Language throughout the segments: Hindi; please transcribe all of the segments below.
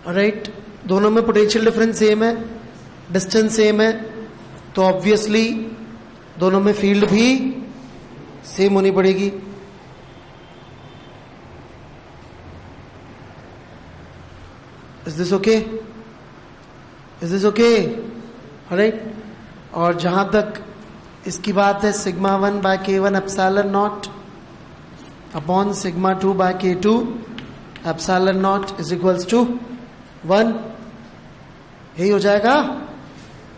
राइट, दोनों में पोटेंशियल डिफरेंस सेम है, डिस्टेंस सेम है, तो ऑब्वियसली दोनों में फील्ड भी सेम होनी पड़ेगी। Is this okay? Is this okay? Right, और जहां तक इसकी बात है, sigma 1 by K1 epsilon not upon sigma 2 by K2 epsilon not is equals to 1, यही हो जाएगा।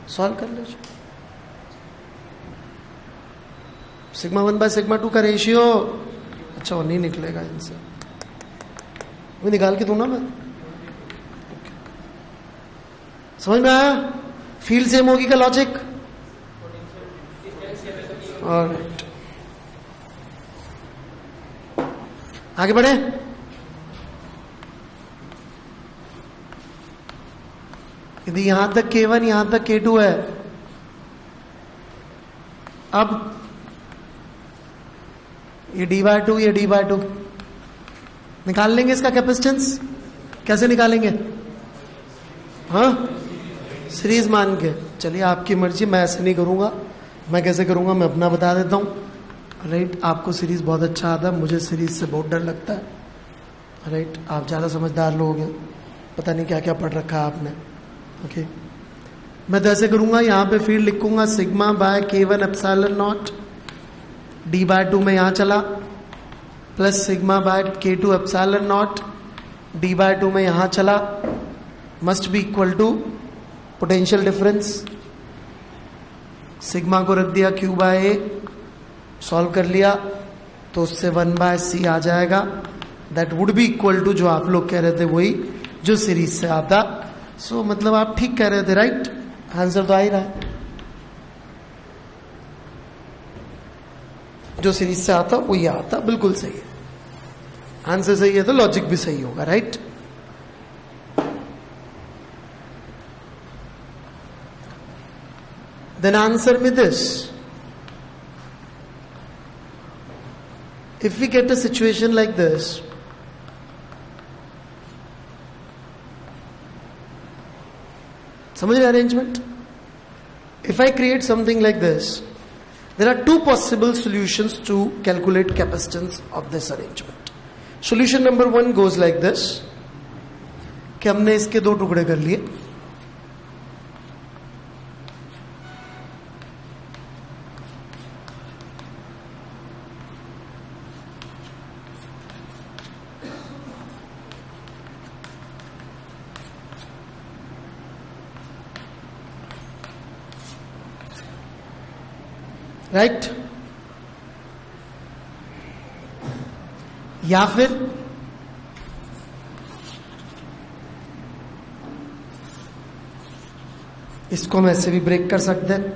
सॉल्व कर लीजिए। सिग्मा 1 बाय सिग्मा 2 का रेशियो, अच्छा वो नहीं निकलेगा इनसे, वो निकाल के दूं ना मैं। समझ में आया? फील्ड सेम होगी का लॉजिक। और आगे बढ़े। यदि यहां तक K1 यहां तक K2 है, अब ये d/2 ये d/2 निकाल लेंगे इसका कैपेसिटेंस। कैसे निकालेंगे? हाँ, सीरीज मान के। चलिए आपकी मर्जी, मैं ऐसे नहीं करूंगा। मैं कैसे करूंगा मैं अपना बता देता हूं। राइट, आपको सीरीज बहुत अच्छा आता है, मुझे सीरीज से बहुत डर लगता है। राइट, आप ज्यादा समझदार लोग हैं, पता नहीं क्या क्या पढ़ रखा है आपने। ओके, मैं तो ऐसे करूंगा, यहां पे फील्ड लिखूंगा sigma bye K1 epsilon not, d/2 में यहां चला, plus sigma by K2 epsilon not, d/2 में यहां चला, must be equal to potential difference. Sigma को रख दिया Q बाय A, सॉल्व कर लिया तो उससे 1 बाय C आ जाएगा। That would be equal to जो आप लोग कह रहे थे वही जो सीरीज से आता। सो मतलब आप ठीक कह रहे थे। राइट, आंसर तो आ ही रहा है, जो सीरीज से आता वही आता, बिल्कुल सही है। आंसर सही है तो लॉजिक भी सही होगा। Right, then answer me this. If we get a situation like this, समझ रहे arrangement? If I create something like this, there are two possible solutions to calculate capacitance of this arrangement. Solution number 1 goes like this, कि हमने इसके 2 टुकड़े कर लिए। राइट, या फिर इसको हम ऐसे भी ब्रेक कर सकते हैं।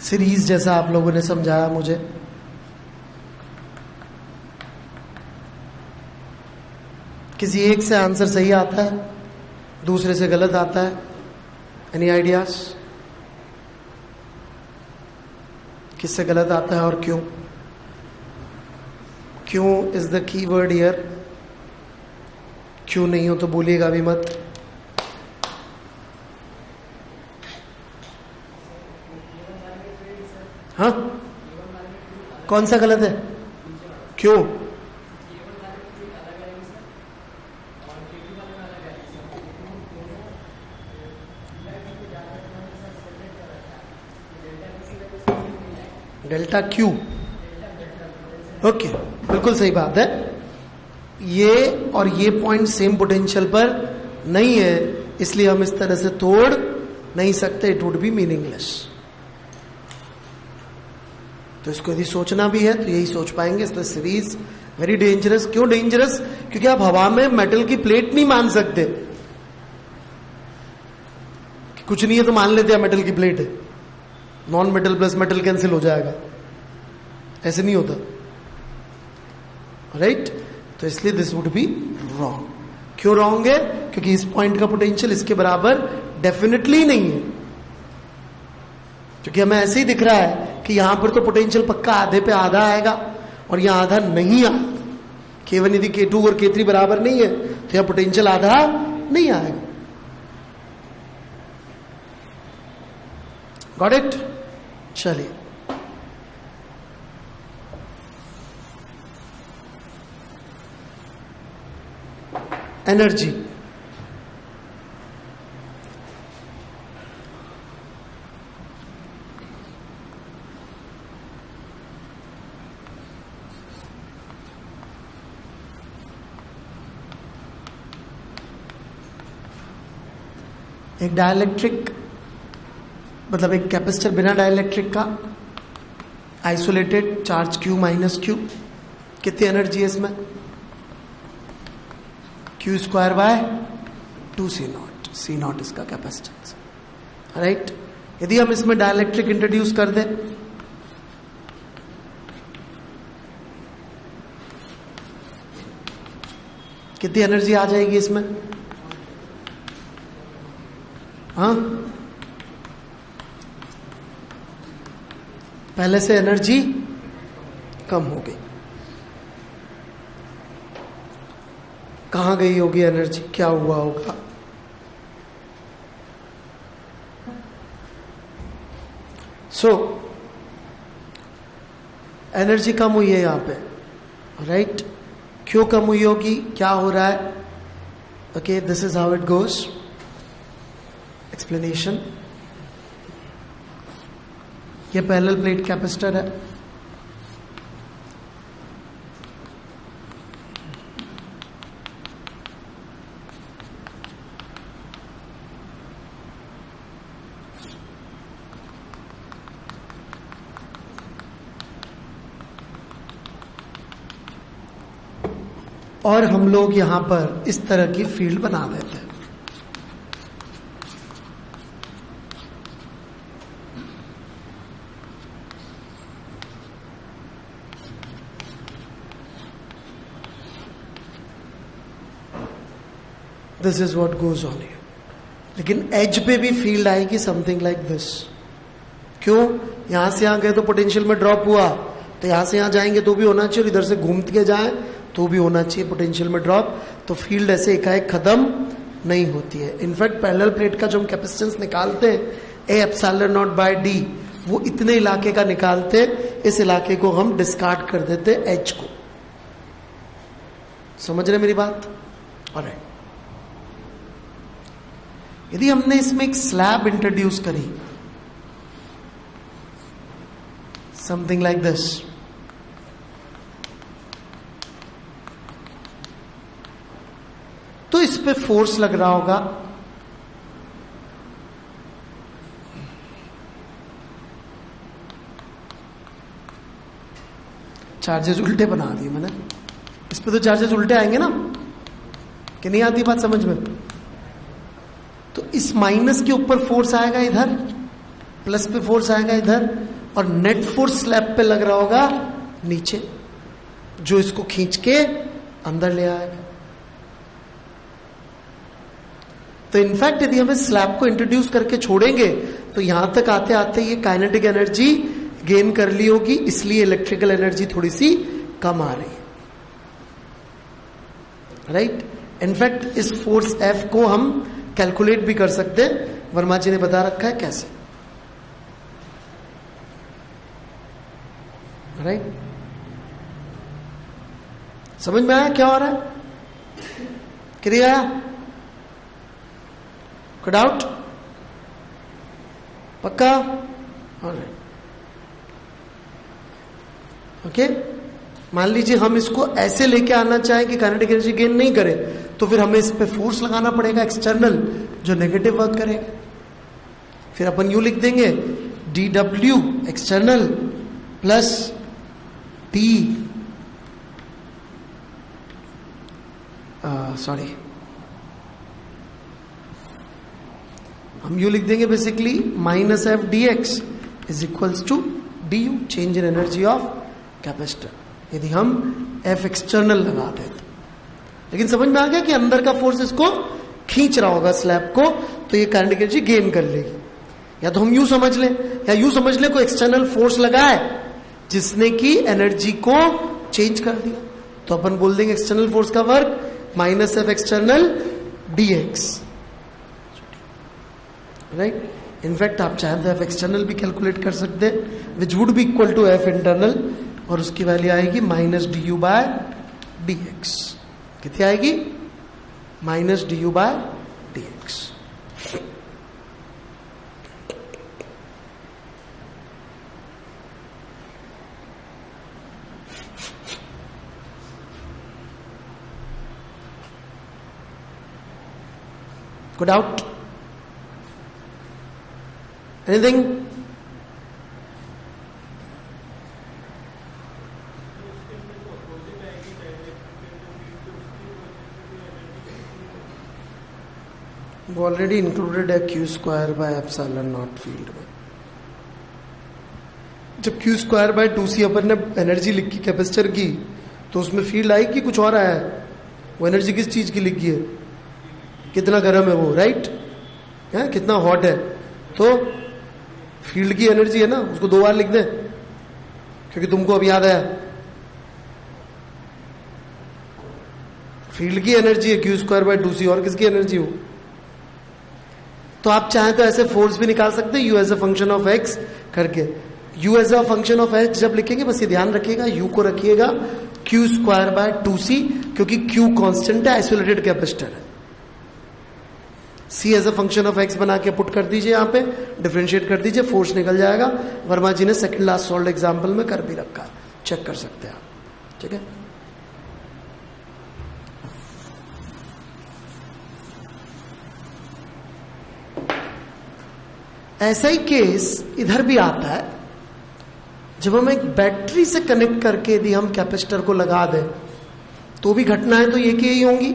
सीरीज जैसा आप लोगों ने समझाया मुझे, किसी एक से आंसर सही आता है, दूसरे से गलत आता है। Any ideas? किससे गलत आता है और क्यों? क्यों is the key word here. क्यों नहीं हो तो बोलिएगा भी मत। हाँ, कौन सा गलत है? क्यों? Delta Q. ओके, बिल्कुल सही बात है। ये और ये पॉइंट सेम पोटेंशियल पर नहीं है, इसलिए हम इस तरह से तोड़ नहीं सकते। It would be meaningless. तो इसको यदि सोचना भी है तो यही सोच पाएंगे। इसलिए सीरीज वेरी डेंजरस। क्यों डेंजरस? क्योंकि आप हवा में मेटल की प्लेट नहीं मान सकते। कुछ नहीं है तो मान लेते हैं मेटल की प्लेट है, non metal plus metal cancel हो जाएगा। ऐसे नहीं होता। राइट, तो इसलिए दिस वुड बी रॉन्ग। क्यों रॉन्ग है? क्योंकि इस पॉइंट का पोटेंशियल इसके बराबर डेफिनेटली नहीं है। क्योंकि हमें ऐसे ही दिख रहा है कि यहां पर तो पोटेंशियल पक्का आधे पे आधा आएगा और यहां आधा नहीं आएगा। K1 यदि K2 और K3 बराबर नहीं है तो यहां पोटेंशियल आधा नहीं आएगा। Got it? चलिए, एनर्जी। एक डाइलेक्ट्रिक मतलब एक कैपेसिटर बिना डाइलेक्ट्रिक का isolated charge Q minus Q, कितनी एनर्जी है इसमें? Q square by 2C0, C0 इसका कैपेसिटेंस, राइट। यदि हम इसमें डाइलेक्ट्रिक इंट्रोड्यूस कर दें, कितनी एनर्जी आ जाएगी इसमें? हाँ, पहले से एनर्जी कम हो गई। कहां गई होगी एनर्जी? क्या हुआ होगा? एनर्जी कम हुई है यहां पे, राइट। क्यों कम हुई होगी? क्या हो रहा है? Okay, this is how it goes. Explanation, ये पैरेलल प्लेट कैपेसिटर है, और हम लोग यहां पर इस तरह की फील्ड बना देते हैं। This is what goes on here. लेकिन एज पे भी फील्ड आएगी समथिंग लाइक दिस। क्यों? यहां से यहां गए तो पोटेंशियल में ड्रॉप हुआ, तो यहां से यहां जाएंगे तो भी होना चाहिए, और इधर से घूम के जाए तो भी होना चाहिए पोटेंशियल में ड्रॉप। तो फील्ड ऐसे एकाएक खत्म नहीं होती है। इनफैक्ट पैरेलल प्लेट का जो हम कैपेसिटेंस निकालते हैं A epsilon not by d, वो इतने इलाके का निकालते हैं, इस इलाके को हम डिस्कार्ड कर देते एच को। समझ रहे मेरी बात? ऑलराइट। यदि हमने इसमें एक स्लैब इंट्रोड्यूस करी समथिंग लाइक दिस, तो इस पे फोर्स लग रहा होगा, चार्जेस उल्टे बना दिए मैंने। इस पे तो चार्जेस उल्टे आएंगे ना, कि नहीं आती बात समझ में? तो इस माइनस के ऊपर फोर्स आएगा इधर, प्लस पे फोर्स आएगा इधर, और नेट फोर्स स्लैब पे लग रहा होगा नीचे, जो इसको खींच के अंदर ले आएगा। तो इनफैक्ट यदि हमें स्लैब को इंट्रोड्यूस करके छोड़ेंगे तो यहां तक आते आते ये काइनेटिक एनर्जी गेन कर ली होगी, इसलिए इलेक्ट्रिकल एनर्जी थोड़ी सी कम आ रही है, राइट। इनफैक्ट इस फोर्स F को हम कैलकुलेट भी कर सकते हैं, वर्मा जी ने बता रखा है कैसे, राइट। समझ में आया क्या हो रहा है? क्लियर आया? कोई डाउट? पक्का? Alright, okay. मान लीजिए हम इसको ऐसे लेके आना चाहें कि काइनेटिक एनर्जी गेन नहीं करे, तो फिर हमें इस पे फोर्स लगाना पड़ेगा एक्सटर्नल, जो नेगेटिव वर्क करेगा। फिर अपन यू लिख देंगे dW external plus T, sorry, हम यू लिख देंगे basically minus F dx is equals to du, change in energy of capacitor, यदि हम F एक्सटर्नल लगा दें। लेकिन समझ में आ गया कि अंदर का फोर्स इसको खींच रहा होगा स्लैब को, तो ये काइनेटिक एनर्जी गेन कर लेगी। या तो हम यूं समझ लें, या यूं समझ लें कोई एक्सटर्नल फोर्स लगा है जिसने की एनर्जी को चेंज कर दिया, तो अपन बोल देंगे एक्सटर्नल फोर्स का work minus F external dx, right. In fact आप चाहे तो एफ एक्सटर्नल भी कैलकुलेट कर सकते हैं, which would be equal to F internal, और उसकी वैल्यू आएगी minus d u by d x. कितनी आएगी? Minus d u by d x. Good out? Anything? वो ऑलरेडी इंक्लूडेड है Q square by epsilon not field में। जब क्यू स्क्वायर बाय 2c अपन ने एनर्जी लिखी कैपेसिटर की, तो उसमें फील्ड आई कि कुछ और आया है? वो एनर्जी किस चीज की लिखी है? कितना गर्म है वो, राइट है, कितना हॉट है, तो फील्ड की एनर्जी है ना, उसको 2 बार लिख दें क्योंकि तुमको अब याद आया। फील्ड की एनर्जी है क्यू स्क्वायर बाय 2c, और किसकी एनर्जी हो? तो आप चाहें तो ऐसे फोर्स भी निकाल सकते हैं, u as a function of x करके। U as a function of x जब लिखेंगे, बस ये ध्यान रखिएगा, यू को रखिएगा क्यू स्क्वायर बाय 2c, क्योंकि क्यू कांस्टेंट है, आइसोलेटेड कैपेसिटर है। C as a function of x बना के पुट कर दीजिए, यहां पे डिफरेंशिएट कर दीजिए, फोर्स निकल जाएगा। वर्मा जी ने सेकंड लास्ट सॉल्व एग्जांपल में कर भी रखा, चेक कर सकते हैं आप, ठीक है। ऐसा ही केस इधर भी आता है, जब हम एक बैटरी से कनेक्ट करके यदि हम कैपेसिटर को लगा दें, तो भी घटनाएं तो ये की यही होंगी,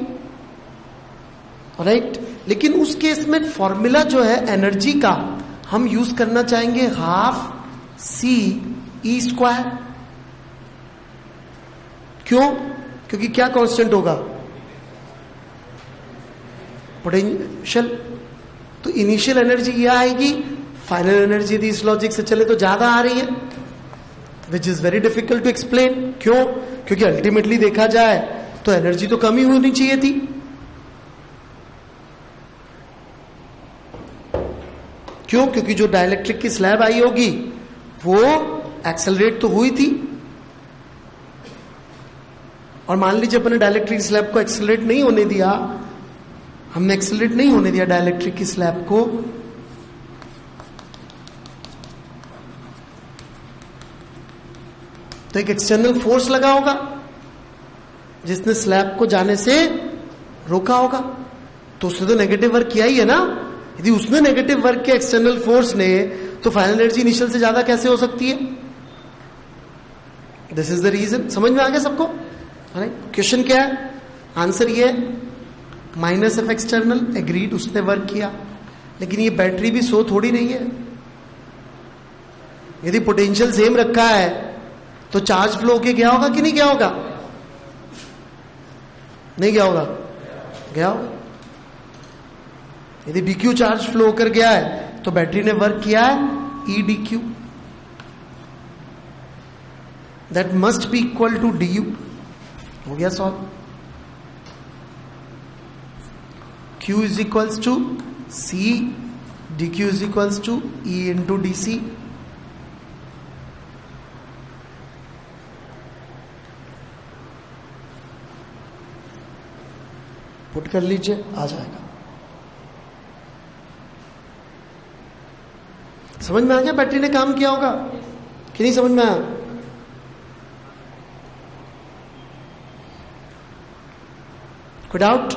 राइट। लेकिन उस केस में फॉर्मूला जो है एनर्जी का, हम यूज करना चाहेंगे हाफ सी ई स्क्वायर। क्यों? क्योंकि क्या कांस्टेंट होगा? पोटेंशियल। तो इनिशियल एनर्जी ये आएगी, फाइनल एनर्जी यदि इस लॉजिक से चले तो ज्यादा आ रही है, which is very difficult to explain. क्यों? क्योंकि अल्टीमेटली देखा जाए तो एनर्जी तो कम ही होनी चाहिए थी। क्यों? क्योंकि जो डाइलेक्ट्रिक की स्लैब आई होगी वो एक्सेलरेट तो हुई थी, और मान लीजिए अपने डाइलेक्ट्रिक स्लैब को एक्सेलरेट नहीं होने दिया, हमने एक्सेलरेट नहीं होने दिया डाइलेक्ट्रिक की स्लैब को, तो एक एक्सटर्नल फोर्स लगा होगा जिसने स्लैब को जाने से रोका होगा, तो उसने तो नेगेटिव वर्क किया ही है ना। यदि उसने नेगेटिव वर्क किया एक्सटर्नल फोर्स ने, तो फाइनल एनर्जी इनिशियल से ज्यादा कैसे हो सकती है? This is the reason. समझ में आ गया सबको? क्वेश्चन क्या है? आंसर ये माइनस एफ एक्सटर्नल, एग्रीड, उसने वर्क किया, लेकिन ये बैटरी भी सो थोड़ी नहीं है। यदि पोटेंशियल सेम रखा है तो चार्ज फ्लो होके गया होगा कि नहीं गया होगा? नहीं गया होगा? गया होगा। यदि BQ चार्ज फ्लो होकर गया है तो बैटरी ने वर्क किया है EDQ, that must be equal to DU। हो गया solve. Q is equals to C, DQ is equals to E into DC। Put कर लीजिए, आ जाएगा। समझ में आ गया बैटरी ने काम किया होगा कि नहीं समझ में आया? कोई डाउट?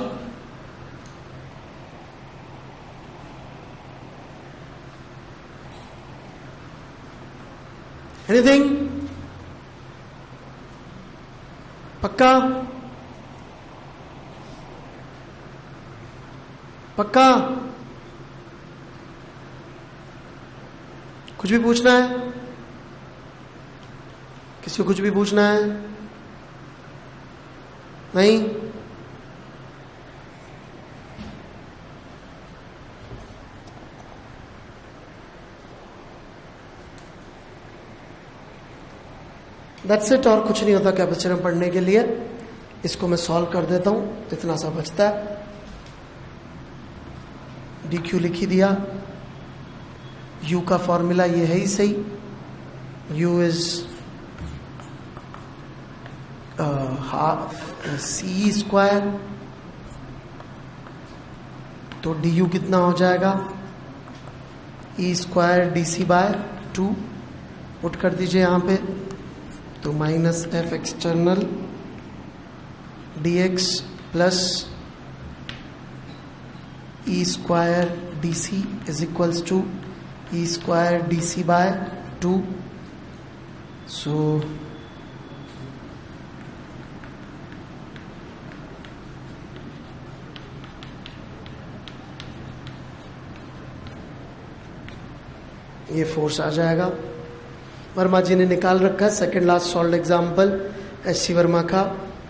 एनीथिंग? पक्का? पक्का? कुछ भी पूछना है? किसी को कुछ भी पूछना है? नहीं? दैट्स इट, और कुछ नहीं होता कैपेसिटर में पढ़ने के लिए। इसको मैं सॉल्व कर देता हूं, इतना सा बचता है। डी क्यू लिख ही दिया। यू का फॉर्मूला ये है ही सही, U is half C square, तो डी यू कितना हो जाएगा, E square D C by 2, put कर दीजिए यहाँ पे, तो minus F external D X plus E square D C is equals to E square D C by 2। So ये फोर्स आ जाएगा। वर्मा जी ने निकाल रखा है, second last solve example SC. Verma का,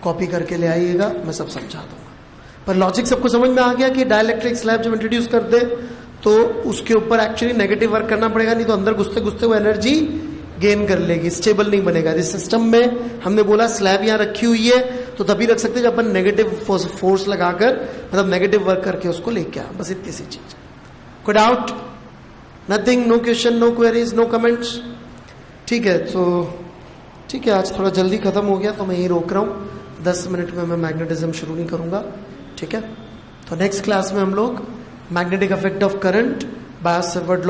कॉपी करके ले आइएगा, मैं सब समझा दूंगा। पर लॉजिक सबको समझ में आ गया कि डाइलेक्ट्रिक स्लैब जब इंट्रोड्यूस कर दे तो उसके ऊपर एक्चुअली नेगेटिव वर्क करना पड़ेगा, नहीं तो अंदर घुसते घुसते वो एनर्जी गेन कर लेगी, स्टेबल नहीं बनेगा। इस सिस्टम में हमने बोला स्लैब यहाँ रखी हुई है तो तभी रख सकते जब अपन नेगेटिव फोर्स लगाकर, मतलब नेगेटिव वर्क करके उसको लेके आ, बस इतनी सी चीज। कोई doubt? Nothing, no question, no queries, no comments? ठीक है, तो ठीक है, आज थोड़ा जल्दी खत्म हो गया तो मैं यही रोक रहा हूँ। 10 मिनट में मैं मैग्नेटिज्म शुरू नहीं करूंगा, ठीक है? तो नेक्स्ट क्लास में हम लोग magnetic effect of current, bio Savart law